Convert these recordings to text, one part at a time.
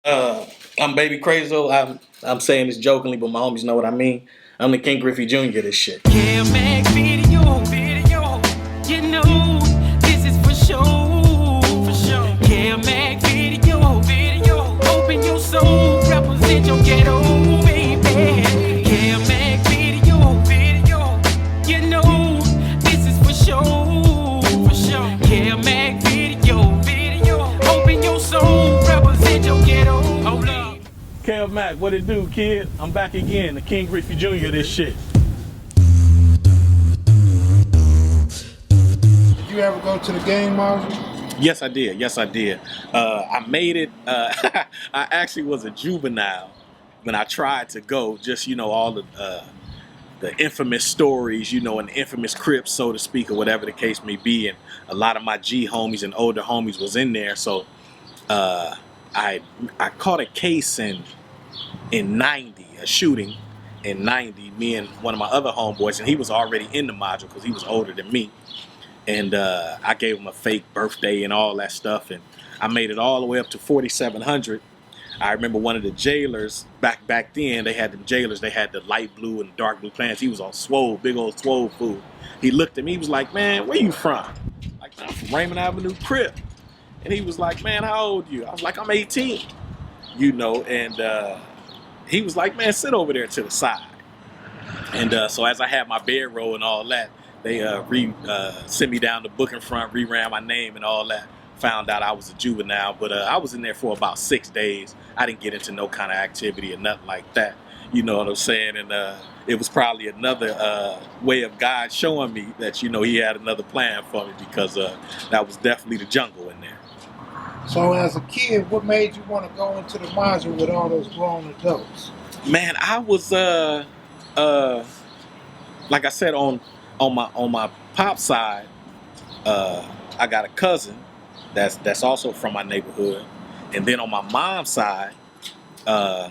Uh, I'm Baby Crayzo. I'm saying this jokingly, but my homies know what I mean. I'm the King Griffey Jr. This shit. Yeah, make video. You know, this is for sure. Yeah, make video. Open your soul, represent your ghetto, baby. Yeah, make video. You know, this is for sure. Yeah, make video. Open your soul, represent your ghetto. Hold up. Kev Mack, what it do, kid? I'm back again, the King Griffey Jr. This shit. Did you ever go to the game, Marshall? Yes, I did. I made it. I actually was a juvenile when I tried to go. Just all the infamous stories, and the infamous Crips, so to speak, or whatever the case may be. And a lot of my G homies and older homies was in there. So I caught a case in '90, a shooting in '90. Me and one of my other homeboys, and he was already in the module because he was older than me. And I gave him a fake birthday and all that stuff, and I made it all the way up to 4,700. I remember one of the jailers back then. They had them jailers. They had the light blue and dark blue pants. He was on swole, big old swole food. He looked at me. He was like, "Man, where you from?" Like, "I'm from Raymond Avenue, Crip." And he was like, "Man, how old are you?" I was like, "I'm 18." And he was like, "Man, sit over there to the side." And so as I had my bedroll and all that, they sent me down the booking front, reran my name and all that. Found out I was a juvenile, but I was in there for about 6 days. I didn't get into no kind of activity or nothing like that. You know what I'm saying? And it was probably another way of God showing me that, he had another plan for me, because that was definitely the jungle in there. So as a kid, what made you want to go into the module with all those grown adults? Man, I was like I said, on my pop side, I got a cousin that's also from my neighborhood, and then on my mom's side, I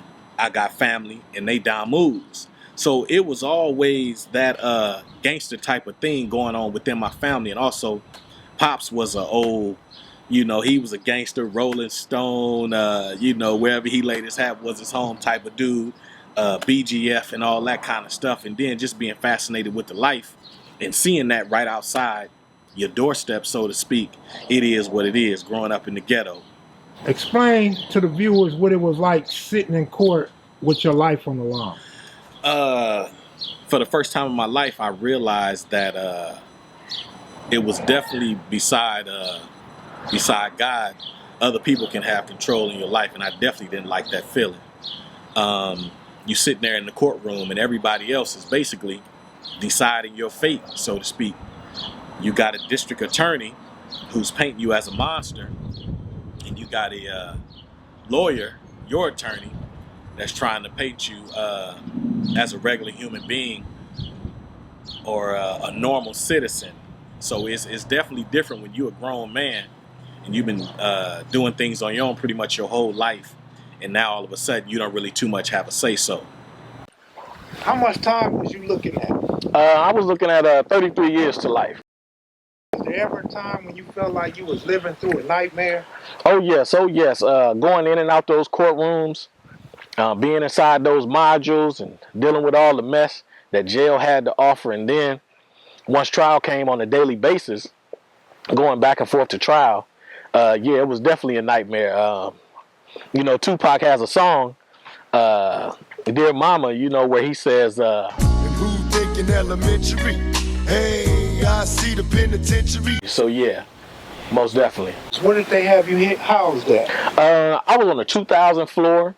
got family and they down moves. So it was always that gangster type of thing going on within my family, and also pops was a old. He was a gangster, Rolling Stone, wherever he laid his hat was his home type of dude, BGF and all that kind of stuff. And then just being fascinated with the life and seeing that right outside your doorstep, so to speak. It is what it is, growing up in the ghetto. Explain to the viewers what it was like sitting in court with your life on the line. For the first time in my life, I realized that it was definitely beside God, other people can have control in your life, and I definitely didn't like that feeling. You sitting there in the courtroom, and everybody else is basically deciding your fate, so to speak. You got a district attorney who's painting you as a monster, and you got a lawyer, your attorney, that's trying to paint you as a regular human being or a normal citizen. So it's definitely different when you're a grown man and you've been doing things on your own pretty much your whole life, and now all of a sudden you don't really too much have a say-so. How much time was you looking at? I was looking at 33 years to life. Was there ever a time when you felt like you was living through a nightmare? Oh yes. Going in and out those courtrooms, being inside those modules and dealing with all the mess that jail had to offer. And then once trial came on a daily basis, going back and forth to trial, it was definitely a nightmare. Tupac has a song, Dear Mama, where he says, and who thinking elementary? Hey, I see the penitentiary. So yeah, most definitely. So where did they have you housed at? I was on the 2000 floor.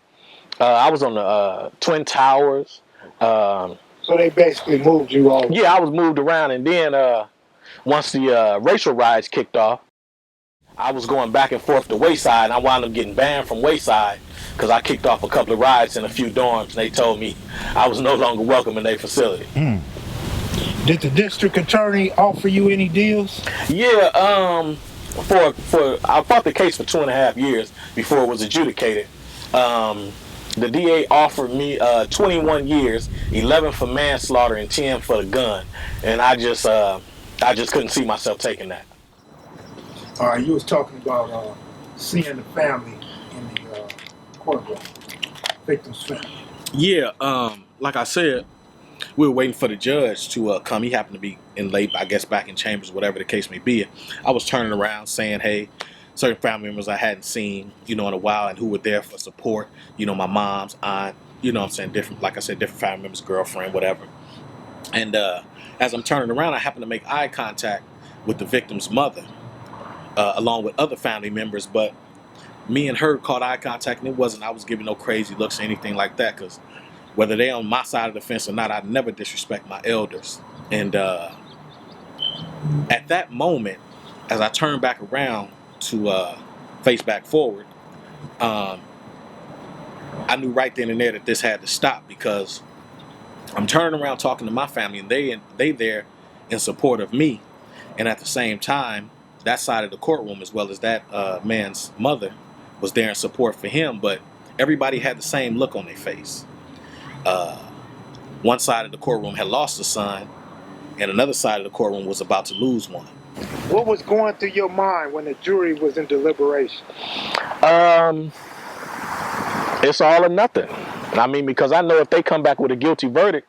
I was on the Twin Towers. So they basically moved you all. Yeah, I was moved around, and then once the racial riots kicked off, I was going back and forth to Wayside, and I wound up getting banned from Wayside because I kicked off a couple of riots in a few dorms, and they told me I was no longer welcome in their facility. Did the district attorney offer you any deals? Yeah, I fought the case for 2.5 years before it was adjudicated. The DA offered me 21 years, 11 for manslaughter and 10 for the gun, and I just couldn't see myself taking that. You was talking about seeing the family in the courtroom? Victim's family. Yeah, like I said, we were waiting for the judge to come. He happened to be in late, I guess, back in chambers, whatever the case may be. I was turning around saying, hey, certain family members I hadn't seen, in a while, and who were there for support. My mom's aunt, what I'm saying, different, like I said, different family members, girlfriend, whatever. And as I'm turning around, I happened to make eye contact with the victim's mother, along with other family members, but me and her caught eye contact, and I was giving no crazy looks or anything like that, because whether they on my side of the fence or not, I never disrespect my elders. And at that moment, as I turned back around to face back forward, I knew right then and there that this had to stop, because I'm turning around talking to my family, and they there in support of me, and at the same time, that side of the courtroom, as well as that man's mother, was there in support for him, but everybody had the same look on their face. One side of the courtroom had lost a son, and another side of the courtroom was about to lose one. What was going through your mind when the jury was in deliberation? It's all or nothing. I mean, because I know if they come back with a guilty verdict,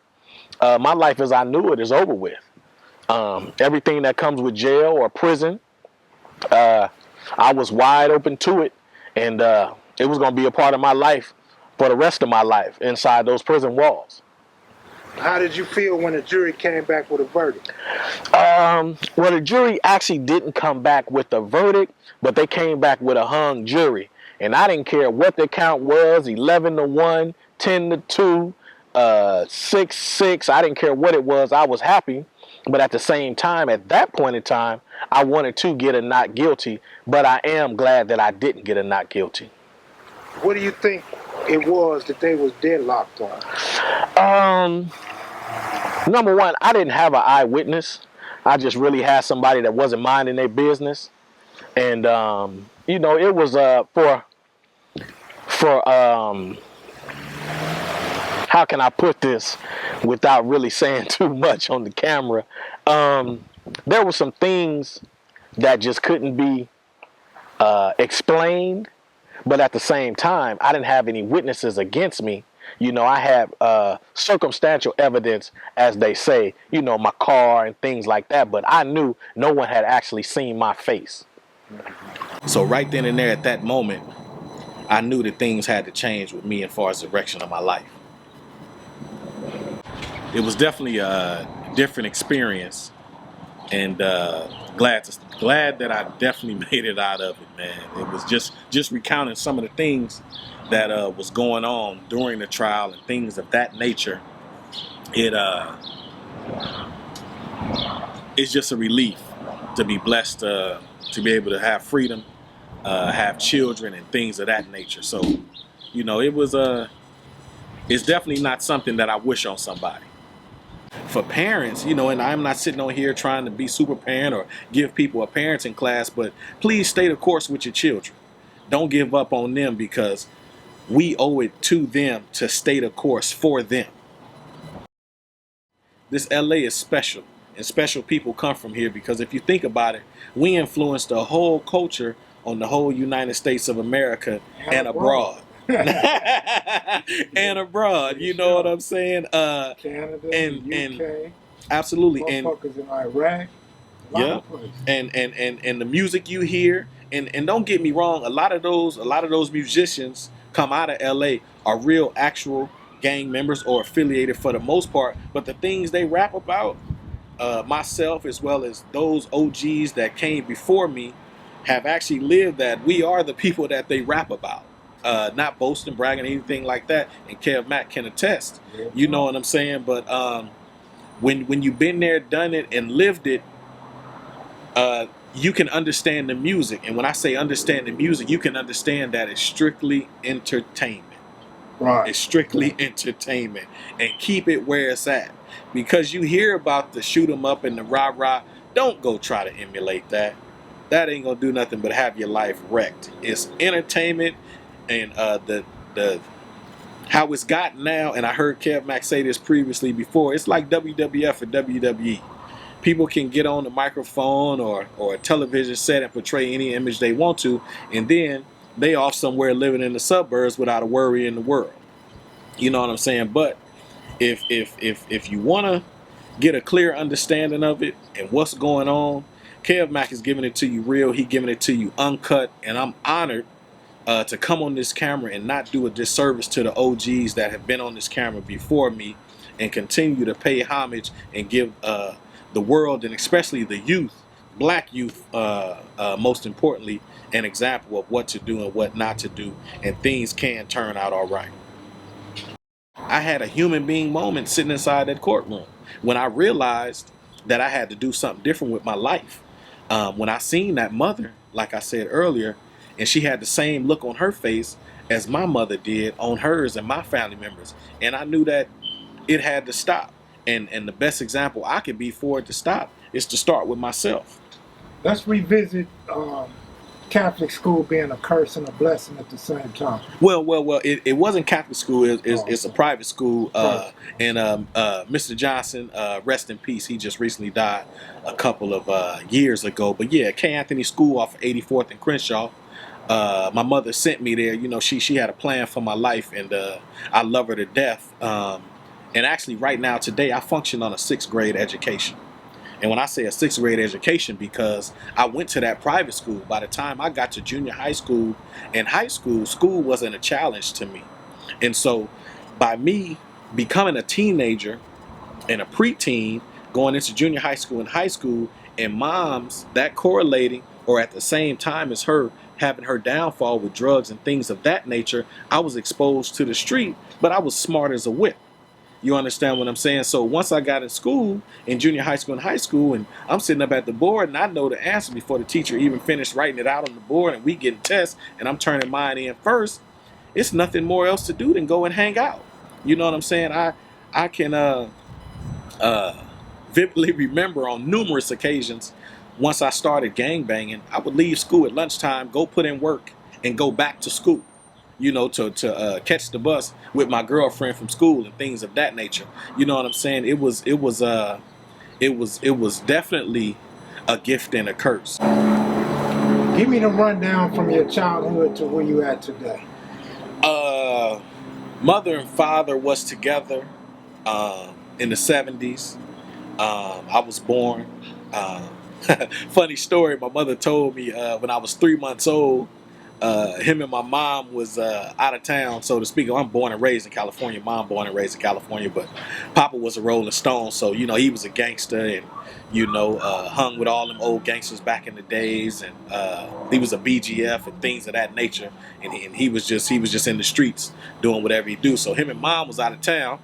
my life as I knew it is over with. Everything that comes with jail or prison, I was wide open to it, and it was going to be a part of my life for the rest of my life inside those prison walls. How did you feel when the jury came back with a verdict? Well, the jury actually didn't come back with a verdict, but they came back with a hung jury. And I didn't care what the count was, 11-1, 10-2, 6-6. I didn't care what it was. I was happy. But at the same time, at that point in time, I wanted to get a not guilty. But I am glad that I didn't get a not guilty. What do you think it was that they was deadlocked on? Number one, I didn't have an eyewitness. I just really had somebody that wasn't minding their business. And, it was for how can I put this without really saying too much on the camera? There were some things that just couldn't be explained, but at the same time, I didn't have any witnesses against me. I had circumstantial evidence, as they say, my car and things like that, but I knew no one had actually seen my face. So right then and there at that moment, I knew that things had to change with me as far as the direction of my life. It was definitely a different experience, and glad that I definitely made it out of it, man. It was just recounting some of the things that was going on during the trial and things of that nature. It's just a relief to be blessed to be able to have freedom, have children and things of that nature. So, it was it's definitely not something that I wish on somebody. For parents, and I'm not sitting on here trying to be super parent or give people a parenting class, but please stay the course with your children. Don't give up on them, because we owe it to them to stay the course for them. This LA is special, and special people come from here, because if you think about it, we influenced the whole culture on the whole United States of America and abroad. And abroad, you know what I'm saying? Canada, and UK, absolutely, and motherfuckers in Iraq, yeah, and the music you hear, and don't get me wrong, a lot of those musicians come out of LA are real actual gang members or affiliated for the most part, but the things they rap about, myself as well as those OGs that came before me have actually lived that. We are the people that they rap about. Not boasting, bragging, anything like that. And Kev Mack can attest. You know what I'm saying? But when you've been there, done it, and lived it, you can understand the music. And when I say understand the music, you can understand that it's strictly entertainment. Right. It's strictly entertainment. And keep it where it's at. Because you hear about the shoot 'em up and the rah-rah. Don't go try to emulate that. That ain't gonna do nothing but have your life wrecked. It's entertainment. And the how it's gotten now, and I heard Kev Mack say this previously before, it's like WWF or WWE. People can get on the microphone or a television set and portray any image they want to, and then they off somewhere living in the suburbs without a worry in the world. You know what I'm saying? But if you want to get a clear understanding of it and what's going on, Kev Mack is giving it to you real. He giving it to you uncut, and I'm honored to come on this camera and not do a disservice to the OGs that have been on this camera before me, and continue to pay homage and give the world, and especially the youth, black youth, most importantly, an example of what to do and what not to do, and things can turn out all right. I had a human being moment sitting inside that courtroom when I realized that I had to do something different with my life. When I seen that mother, like I said earlier, and she had the same look on her face as my mother did on hers and my family members, and I knew that it had to stop. And the best example I could be for it to stop is to start with myself. Let's revisit Catholic school being a curse and a blessing at the same time. Well, it wasn't Catholic school. It's a private school. And Mr. Johnson, rest in peace. He just recently died a couple of years ago. But yeah, K. Anthony School off of 84th and Crenshaw. My mother sent me there. You know, she had a plan for my life, and I love her to death. And actually, right now, today, I function on a 6th grade education. And when I say a 6th grade education, because I went to that private school. By the time I got to junior high school and high school, school wasn't a challenge to me. And so by me becoming a teenager and a preteen, going into junior high school and high school, and moms that correlating or at the same time as her having her downfall with drugs and things of that nature, I was exposed to the street, but I was smart as a whip. You understand what I'm saying? So once I got in school, in junior high school and high school, and I'm sitting up at the board and I know the answer before the teacher even finished writing it out on the board, and we getting tests and I'm turning mine in first, it's nothing more else to do than go and hang out. You know what I'm saying? I can vividly remember on numerous occasions, once I started gangbanging, I would leave school at lunchtime, go put in work, and go back to school. You know, to catch the bus with my girlfriend from school and things of that nature. You know what I'm saying? It was definitely a gift and a curse. Give me the rundown from your childhood to where you at today. Mother and father was together in the 70s. I was born. Funny story, my mother told me when I was 3 months old, him and my mom was out of town, so to speak. I'm born and raised in California. Mom born and raised in California, but Papa was a Rolling Stone, so you know he was a gangster, and you know hung with all them old gangsters back in the days, and he was a BGF and things of that nature, and he was just in the streets doing whatever he do. So him and mom was out of town.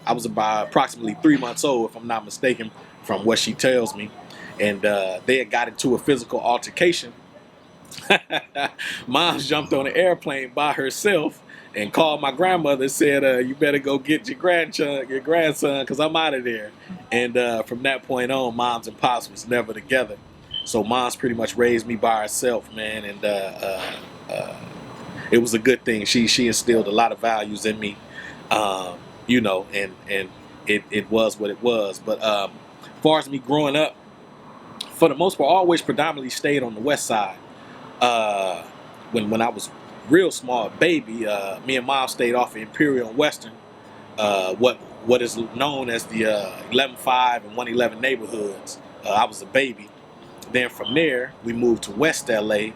I was about approximately 3 months old, if I'm not mistaken, from what she tells me, and they had got into a physical altercation. Mom jumped on an airplane by herself and called my grandmother and said, you better go get your grandson, because I'm out of there. And from that point on, moms and pops was never together. So mom's pretty much raised me by herself, man. And it was a good thing. She instilled a lot of values in me, you know, and it was what it was. But as far as me growing up, for the most part, I always predominantly stayed on the west side. When I was real small, baby, me and mom stayed off of Imperial and Western, what is known as the 11-5 and 111 neighborhoods. I was a baby. Then from there, we moved to West LA,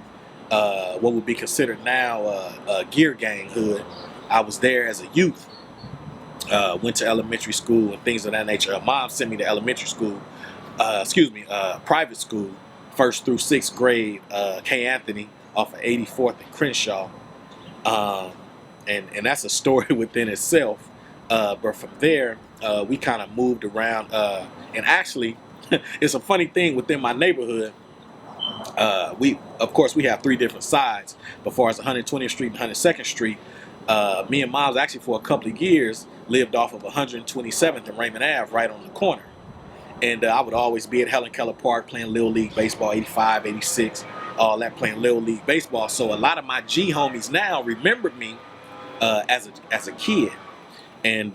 what would be considered now a gear gang hood. I was there as a youth. Went to elementary school and things of that nature. Mom sent me to elementary school, private school, 1st through 6th grade, K. Anthony off of 84th and Crenshaw. And that's a story within itself. But from there, we kind of moved around. And actually, it's a funny thing within my neighborhood. We have 3 different sides. But as far as 120th Street and 102nd Street, me and Mom's actually for a couple of years lived off of 127th and Raymond Ave, right on the corner. And I would always be at Helen Keller Park playing Little League Baseball, 85, 86, all that, playing Little League Baseball. So a lot of my G homies now remembered me as a kid. And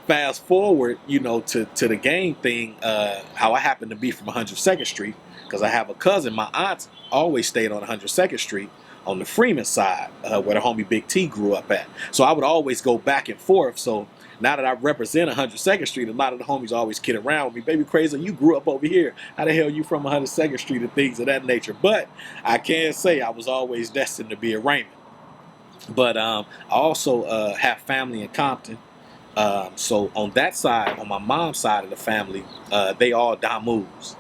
fast forward, you know, to the gang thing, how I happened to be from 102nd Street. because I have a cousin. My aunt always stayed on 102nd Street on the Freeman side, where the homie Big T grew up at. So I would always go back and forth. So now that I represent 102nd Street, a lot of the homies always kid around with me. Baby Crayzo, you grew up over here. How the hell you from 102nd Street and things of that nature? But I can say I was always destined to be a Raymond. But I also have family in Compton. So on that side, on my mom's side of the family, they all Damus.